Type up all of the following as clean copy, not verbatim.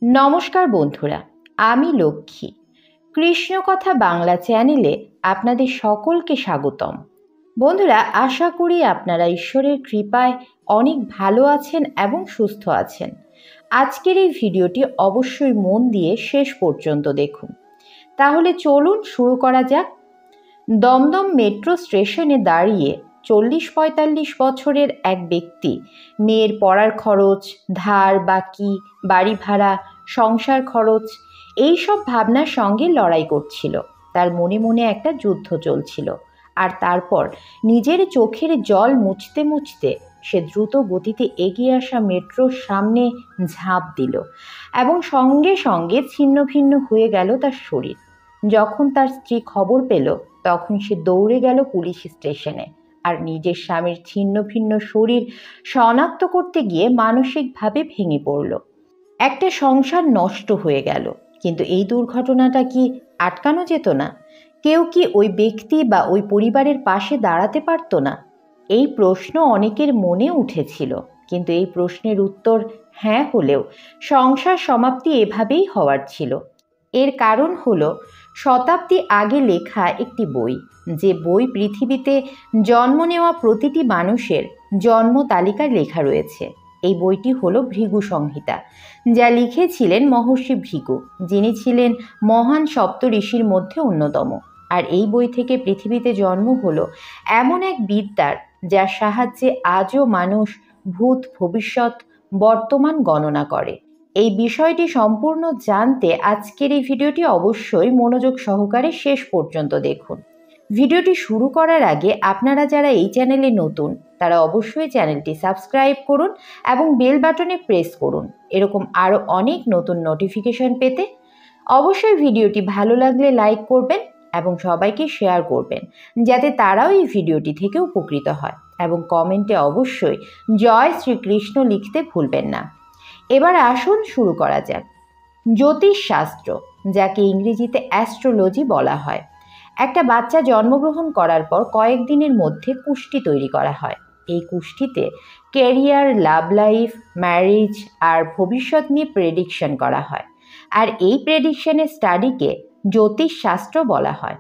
নমস্কার বন্ধুরা, আমি লক্ষ্মী। কৃষ্ণকথা বাংলা চ্যানেলে আপনাদের সকলকে স্বাগতম। বন্ধুরা, আশা করি আপনারা ঈশ্বরের কৃপায় অনেক ভালো আছেন এবং সুস্থ আছেন। আজকের এই ভিডিওটি অবশ্যই মন দিয়ে শেষ পর্যন্ত দেখুন। তাহলে চলুন শুরু করা যাক। দমদম মেট্রো স্টেশনে দাঁড়িয়ে 40-45 বছরের এক ব্যক্তি মেয়ের পড়ার খরচ, ধার বাকি, বাড়ি ভাড়া, সংসার খরচ এই সব ভাবনার সঙ্গে লড়াই করছিল। তার মনে মনে একটা যুদ্ধ চলছিল। আর তারপর নিজের চোখের জল মুছতে মুছতে সে দ্রুত গতিতে এগিয়ে আসা মেট্রোর সামনে ঝাঁপ দিল এবং সঙ্গে সঙ্গে ছিন্ন ভিন্ন হয়ে গেল তার শরীর। যখন তার স্ত্রী খবর পেল, তখন সে দৌড়ে গেল পুলিশ স্টেশনে আর নিজের স্বামীর ছিন্ন ভিন্ন শরীর শনাক্ত করতে গিয়ে মানসিকভাবে ভেঙে পড়ল। একটা সংসার নষ্ট হয়ে গেল, কিন্তু এই দুর্ঘটনাটা কি আটকানো যেত না? কেউ কি ওই ব্যক্তি বা ওই পরিবারের পাশে দাঁড়াতে পারতো না? এই প্রশ্ন অনেকের মনে উঠেছিল, কিন্তু এই প্রশ্নের উত্তর হ্যাঁ হলেও সংসার সমাপ্তি এভাবেই হওয়ার ছিল। এর কারণ হলো শতাব্দী আগে লেখা একটি বই, যে বই পৃথিবীতে জন্ম নেওয়া প্রতিটি মানুষের জন্ম তালিকায় লেখা রয়েছে। এই বইটি হলো ভৃগু সংহিতা, যা লিখেছিলেন মহর্ষি ভৃগু, যিনি ছিলেন মহান সপ্ত ঋষির মধ্যে অন্যতম। আর এই বই থেকে পৃথিবীতে জন্ম হলো এমন এক বিদ্যার, যার সাহায্যে আজও মানুষ ভূত, ভবিষ্যৎ, বর্তমান গণনা করে। এই বিষয়টি সম্পূর্ণ জানতে আজকের এই ভিডিওটি অবশ্যই মনোযোগ সহকারে শেষ পর্যন্ত দেখুন। ভিডিওটি শুরু করার আগে আপনারা যারা এই চ্যানেলে নতুন, তারা অবশ্যই চ্যানেলটি সাবস্ক্রাইব করুন এবং বেল বাটনে প্রেস করুন এরকম আরও অনেক নতুন নোটিফিকেশন পেতে। অবশ্যই ভিডিওটি ভালো লাগলে লাইক করবেন এবং সবাইকে শেয়ার করবেন, যাতে তারাও এই ভিডিওটি থেকে উপকৃত হয়। এবং কমেন্টে অবশ্যই জয় শ্রীকৃষ্ণ লিখতে ভুলবেন না। এবার আসুন শুরু করা যাক। জ্যোতিষশাস্ত্র, যাকে ইংরেজিতে অ্যাস্ট্রোলজি বলা হয়, একটা বাচ্চা জন্মগ্রহণ করার পর কয়েকদিনের মধ্যে কুষ্টি তৈরি করা হয়। এই কুষ্টিতে ক্যারিয়ার, লাভ লাইফ, ম্যারেজ আর ভবিষ্যৎ নিয়ে প্রেডিকশন করা হয়। আর এই প্রেডিকশনের স্টাডিকে জ্যোতিষশাস্ত্র বলা হয়।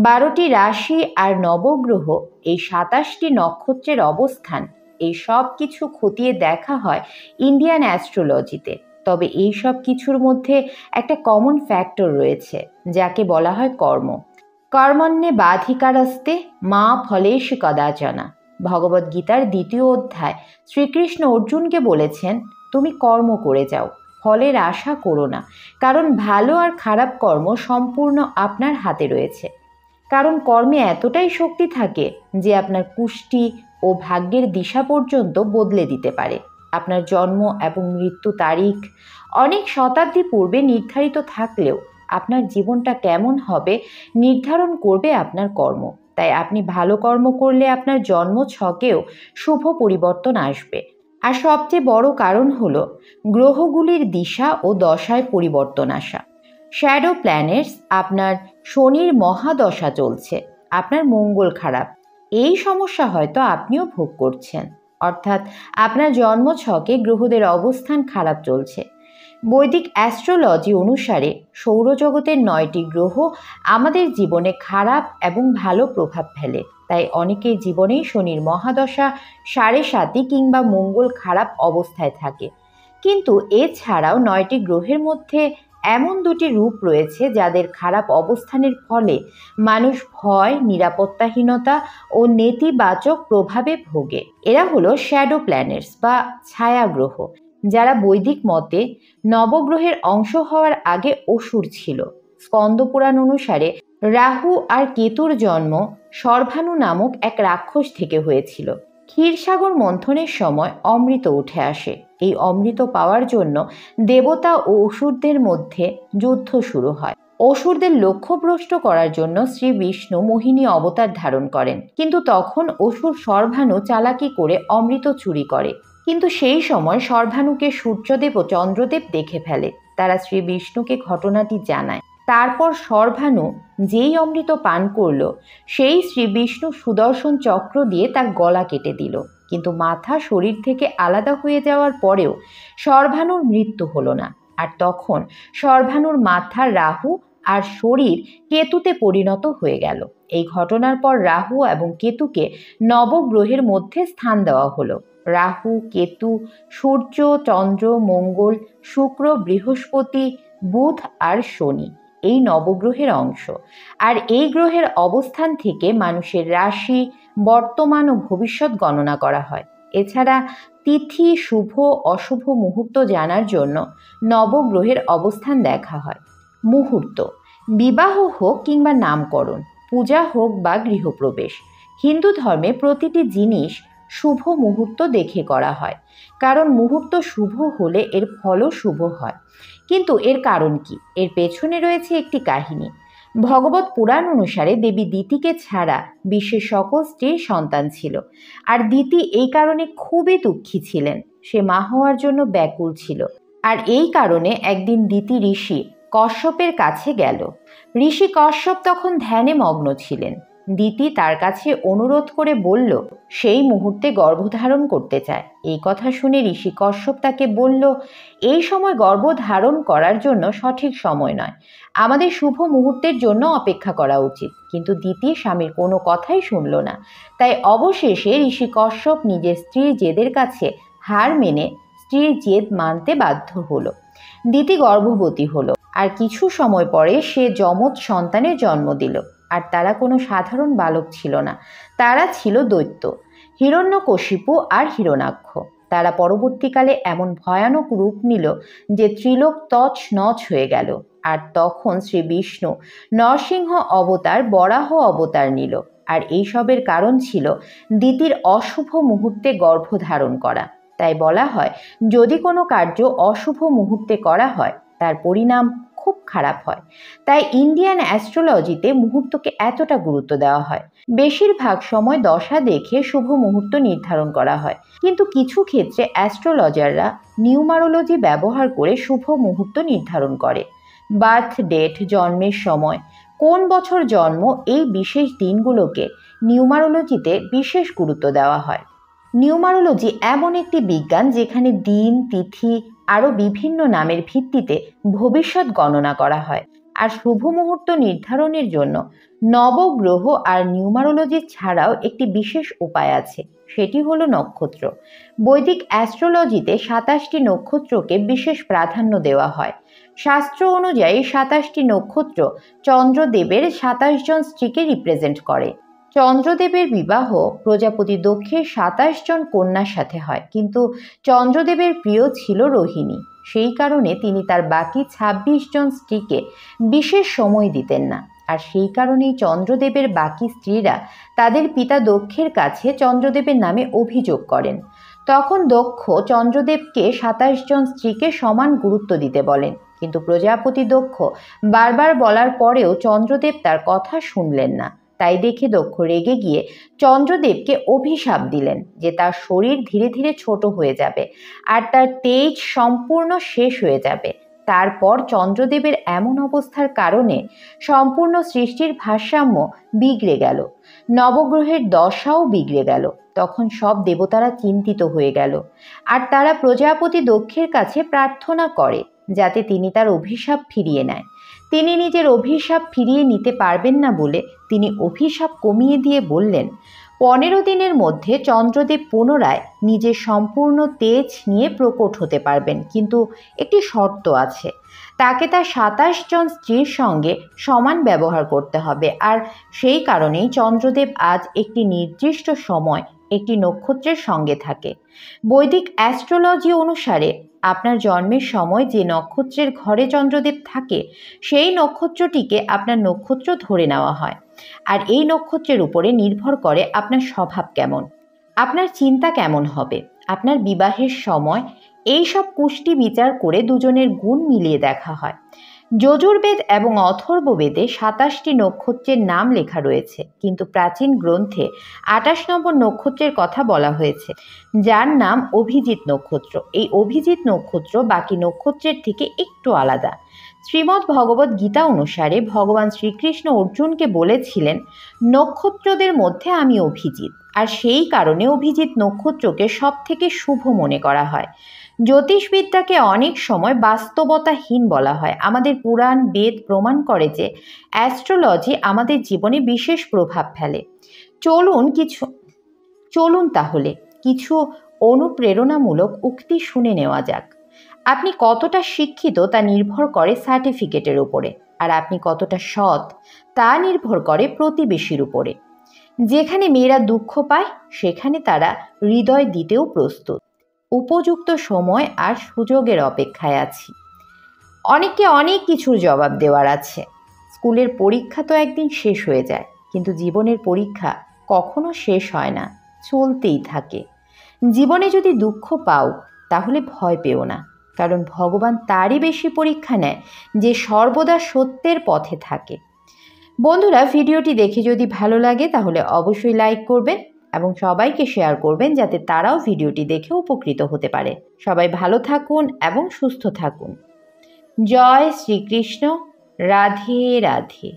12টি রাশি আর নবগ্রহ, এই 27টি নক্ষত্রের অবস্থান, এই সব কিছু খতিয়ে দেখা হয় ইন্ডিয়ান অ্যাস্ট্রোলজিতে। তবে এই সব কিছুর মধ্যে একটা কমন ফ্যাক্টর রয়েছে, যাকে বলা হয় কর্ম। কর্মণ্যে বাধিকারস্তে মা ফলেষু কদাচনা। ভগবদ্গীতার 2য় অধ্যায় শ্রীকৃষ্ণ অর্জুনকে বলেছেন, তুমি কর্ম করে যাও, ফলের আশা করো না, কারণ ভালো আর খারাপ কর্ম সম্পূর্ণ আপনার হাতে রয়েছে। কারণ কর্মে এতটাই শক্তি থাকে যে আপনার কুষ্টি ও ভাগ্যের দিশা পর্যন্ত বদলে দিতে পারে। আপনার জন্ম এবং মৃত্যু তারিখ অনেক শতাব্দী পূর্বে নির্ধারিত থাকলেও আপনার জীবনটা কেমন হবে নির্ধারণ করবে আপনার কর্ম। তাই আপনি ভালো কর্ম করলে আপনার জন্ম ছকেও শুভ পরিবর্তন আসবে। আর সবচেয়ে বড় কারণ হলো গ্রহগুলির দিশা ও দশায় পরিবর্তন আসা। শ্যাডো প্ল্যানেটস, আপনার শনির মহাদশা চলছে, আপনার মঙ্গল খারাপ, এই সমস্যা হয়তো আপনিও ভোগ করছেন। অর্থাৎ আপনার জন্মছকে গ্রহদের অবস্থান খারাপ চলছে। বৈদিক অ্যাস্ট্রোলজি অনুসারে সৌরজগতের 9টি গ্রহ আমাদের জীবনে খারাপ এবং ভালো প্রভাব ফেলে। তাই অনেকের জীবনেই শনির মহাদশা 7.5 কিংবা মঙ্গল খারাপ অবস্থায় থাকে। কিন্তু এছাড়াও 9টি গ্রহের মধ্যে এমন 2টি রূপ রয়েছে যাদের খারাপ অবস্থানের ফলে মানুষ ভয়, নিরাপত্তাহীনতা ও নেতিবাচক প্রভাবে ভোগে। এরা হলো শ্যাডো প্ল্যানেটস বা ছায়া গ্রহ, যারা বৈদিক মতে নবগ্রহের অংশ হওয়ার আগে অসুর ছিল। স্কন্দপুরাণ অনুসারে রাহু আর কেতুর জন্ম সর্বাণু নামক এক রাক্ষস থেকে হয়েছিল। ক্ষীরসাগর মন্থনের সময় অমৃত উঠে আসে। এই অমৃত পাওয়ার জন্য দেবতা ও অসুরদের মধ্যে যুদ্ধ শুরু হয়। অসুরদের লক্ষ্যভ্রষ্ট করার জন্য শ্রী বিষ্ণু মোহিনী অবতার ধারণ করেন, কিন্তু তখন অসুর সর্বাণু চালাকি করে অমৃত চুরি করে। কিন্তু সেই সময় সর্বাণুকে সূর্যদেব ও চন্দ্রদেব দেখে ফেলে। তারা শ্রী বিষ্ণুকে ঘটনাটি জানায়। তারপর সর্বাণু যেই অমৃত পান করল, সেই শ্রী বিষ্ণু সুদর্শন চক্র দিয়ে তার গলা কেটে দিল। কিন্তু মাথা শরীর থেকে আলাদা হয়ে যাওয়ার পরেও সর্বাণুর মৃত্যু হলো না। আর তখন সর্বানুর মাথা রাহু আর শরীর কেতুতে পরিণত হয়ে গেল। এই ঘটনার পর রাহু এবং কেতুকে নবগ্রহের মধ্যে স্থান দেওয়া হলো। রাহু, কেতু, সূর্য, চন্দ্র, মঙ্গল, শুক্র, বৃহস্পতি, বুধ আর শনি এই নবগ্রহের অংশ। আর এই গ্রহের অবস্থান থেকে মানুষের রাশি, বর্তমান ও ভবিষ্যৎ গণনা করা হয়। এছাড়া তিথি, শুভ অশুভ মুহূর্ত জানার জন্য নবগ্রহের অবস্থান দেখা হয়। মুহূর্ত, বিবাহ হোক কিংবা নামকরণ, পূজা হোক বা গৃহপ্রবেশ, হিন্দু ধর্মে প্রতিটি জিনিস শুভ মুহূর্ত দেখে করা হয়, কারণ মুহূর্ত শুভ হলে এর ফলও শুভ হয়। কিন্তু এর কারণ কি? এর পেছনে রয়েছে একটি কাহিনী। ভগবত পুরাণ অনুসারে দেবী দিতিকে ছাড়া বিশ্বের সকল স্ত্রীর সন্তান ছিল, আর দিতি এই কারণে খুবই দুঃখী ছিলেন। সে মা হওয়ার জন্য ব্যাকুল ছিল। আর এই কারণে একদিন দিতি ঋষি কশ্যপের কাছে গেল। ঋষি কশ্যপ তখন ধ্যানে মগ্ন ছিলেন। দিতি তার কাছে অনুরোধ করে বলল সেই মুহূর্তে গর্ভধারণ করতে চায়। এই কথা শুনে ঋষি কশ্যপ তাকে বলল, এই সময় গর্ভধারণ করার জন্য সঠিক সময় নয়, আমাদের শুভ মুহূর্তের জন্য অপেক্ষা করা উচিত। কিন্তু দিতি স্বামীর কোনো কথাই শুনল না। তাই অবশেষে ঋষি কশ্যপ নিজের স্ত্রীর জেদের কাছে হার মেনে স্ত্রীর জেদ মানতে বাধ্য হলো। দিতি গর্ভবতী হলো, আর কিছু সময় পরে সে যমজ সন্তানের জন্ম দিল। আর তারা কোনো সাধারণ বালক ছিল না, তারা ছিল দৈত্য, হিরণ্যকশিপু আর হিরণাক্ষ। তারা পরবর্তীকালে এমন ভয়ানক রূপ নিল যে ত্রিলোক তছ নছ হয়ে গেল। আর তখন শ্রী বিষ্ণু নরসিংহ অবতার, বরাহ অবতার নিল। আর এইসবের কারণ ছিল দিতির অশুভ মুহূর্তে গর্ভধারণ করা। তাই বলা হয়, যদি কোনো কার্য অশুভ মুহূর্তে করা হয় তার পরিণাম খুব খারাপ হয়। তাই ইন্ডিয়ান অ্যাস্ট্রোলজিতে মুহূর্তকে এতটা গুরুত্ব দেওয়া হয়। বেশিরভাগ সময় দশা দেখে শুভ মুহূর্ত নির্ধারণ করা হয়, কিন্তু কিছু ক্ষেত্রে অ্যাস্ট্রোলজাররা নিউমারোলজি ব্যবহার করে শুভ মুহূর্ত নির্ধারণ করে। বার্থ ডেট, জন্মের সময়, কোন বছর জন্ম, এই বিশেষ দিনগুলোকে নিউমারোলজিতে বিশেষ গুরুত্ব দেওয়া হয়। নিউমারোলজি এমন একটি বিজ্ঞান যেখানে দিন, তিথি আরও বিভিন্ন নামের ভিত্তিতে ভবিষ্যৎ গণনা করা হয়। আর শুভ মুহূর্ত নির্ধারণের জন্য নবগ্রহ আর নিউমারোলজি ছাড়াও একটি বিশেষ উপায় আছে, সেটি হলো নক্ষত্র। বৈদিক অ্যাস্ট্রোলজিতে 27টি নক্ষত্রকে বিশেষ প্রাধান্য দেওয়া হয়। শাস্ত্র অনুযায়ী 27টি নক্ষত্র চন্দ্রদেবের 27 জন স্ত্রীকে রিপ্রেজেন্ট করে। চন্দ্রদেবের বিবাহ প্রজাপতি দক্ষের 27 জন কন্যার সাথে হয়, কিন্তু চন্দ্রদেবের প্রিয় ছিল রোহিণী। সেই কারণে তিনি তার বাকি 26 জন স্ত্রীকে বিশেষ সময় দিতেন না। আর সেই কারণেই চন্দ্রদেবের বাকি স্ত্রীরা তাদের পিতা দক্ষের কাছে চন্দ্রদেবের নামে অভিযোগ করেন। তখন দক্ষ চন্দ্রদেবকে 27 জন স্ত্রীকে সমান গুরুত্ব দিতে বলেন, কিন্তু প্রজাপতি দক্ষ বারবার বলার পরেও চন্দ্রদেব তার কথা শুনলেন না। তাই দেখে দক্ষ রেগে গিয়ে চন্দ্রদেবকে অভিশাপ দিলেন যে তার শরীর ধীরে ধীরে ছোট হয়ে যাবে আর তার তেজ সম্পূর্ণ শেষ হয়ে যাবে। তারপর চন্দ্রদেবের এমন অবস্থার কারণে সম্পূর্ণ সৃষ্টির ভারসাম্য বিগড়ে গেল, নবগ্রহের দশাও বিগড়ে গেল। তখন সব দেবতারা চিন্তিত হয়ে গেল, আর তারা প্রজাপতি দক্ষের কাছে প্রার্থনা করে যাতে তিনি তার অভিশাপ ফিরিয়ে নেয়। তিনি নিজের অভিশাপ ফিরিয়ে নিতে পারবেন না বলে তিনি অভিশাপ কমিয়ে দিয়ে বললেন, 15 দিনের মধ্যে চন্দ্রদেব পুনরায় নিজের সম্পূর্ণ তেজ নিয়ে প্রকট হতে পারবেন, কিন্তু একটি শর্ত আছে, তাকে তার 27 জন স্ত্রীর সঙ্গে সমান ব্যবহার করতে হবে। আর সেই কারণেই চন্দ্রদেব আজ একটি নির্দিষ্ট সময় একটি নক্ষত্রের সঙ্গে থাকে। বৈদিক অ্যাস্ট্রোলজি অনুসারে আপনার জন্মের সময় যে নক্ষত্রের ঘরে চন্দ্রদেব থাকে সেই নক্ষত্রটিকে আপনার নক্ষত্র ধরে নেওয়া হয়। আর এই নক্ষত্রের উপরে নির্ভর করে আপনার স্বভাব কেমন, আপনার চিন্তা কেমন হবে, আপনার বিবাহের সময়, এই সব কুষ্টি বিচার করে দুজনের গুণ মিলিয়ে দেখা হয়। যজুর্বেদ এবং অথর্ববেদে 27টি নক্ষত্রের নাম লেখা রয়েছে, কিন্তু প্রাচীন গ্রন্থে 28 নম্বর নক্ষত্রের কথা বলা হয়েছে, যার নাম অভিজিৎ নক্ষত্র। এই অভিজিৎ নক্ষত্র বাকি নক্ষত্রের থেকে একটু আলাদা। শ্রীমদ্ ভগবদ্ গীতা অনুসারে ভগবান শ্রীকৃষ্ণ অর্জুনকে বলেছিলেন, নক্ষত্রদের মধ্যে আমি অভিজিৎ, আর সেই কারণে অভিজিৎ নক্ষত্রকে সব থেকে শুভ মনে করা হয়। জ্যোতিষবিদ্যাকে অনেক সময় বাস্তবতাহীন বলা হয়। আমাদের পুরাণ বেদ প্রমাণ করে যে অ্যাস্ট্রোলজি আমাদের জীবনে বিশেষ প্রভাব ফেলে। চলুন তাহলে কিছু অনুপ্রেরণামূলক উক্তি শুনে নেওয়া যাক। আপনি কতটা শিক্ষিত তা নির্ভর করে সার্টিফিকেটের উপরে, আর আপনি কতটা সৎ তা নির্ভর করে প্রতিবেশীর উপরে। যেখানে মেয়েরা দুঃখ পায় সেখানে তারা হৃদয় দিতেও প্রস্তুত। উপযুক্ত সময় আর সুযোগের অপেক্ষায় আছি। অনেককে অনেক কিছুর জবাব দেওয়ার আছে। স্কুলের পরীক্ষা তো একদিন শেষ হয়ে যায়, কিন্তু জীবনের পরীক্ষা কখনো শেষ হয় না, চলতেই থাকে। জীবনে যদি দুঃখ পাও তাহলে ভয় পেও না, কারণ ভগবান তারই বেশি পরীক্ষা নেয় যে সর্বদা সত্যের পথে থাকে। বন্ধুরা, ভিডিওটি দেখে যদি ভালো লাগে তাহলে অবশ্যই লাইক করবেন এবং সবাইকে শেয়ার করবেন যাতে তারাও ভিডিওটি দেখে উপকৃত হতে পারে। সবাই ভালো থাকুন এবং সুস্থ থাকুন। জয় শ্রীকৃষ্ণ। রাধে রাধে।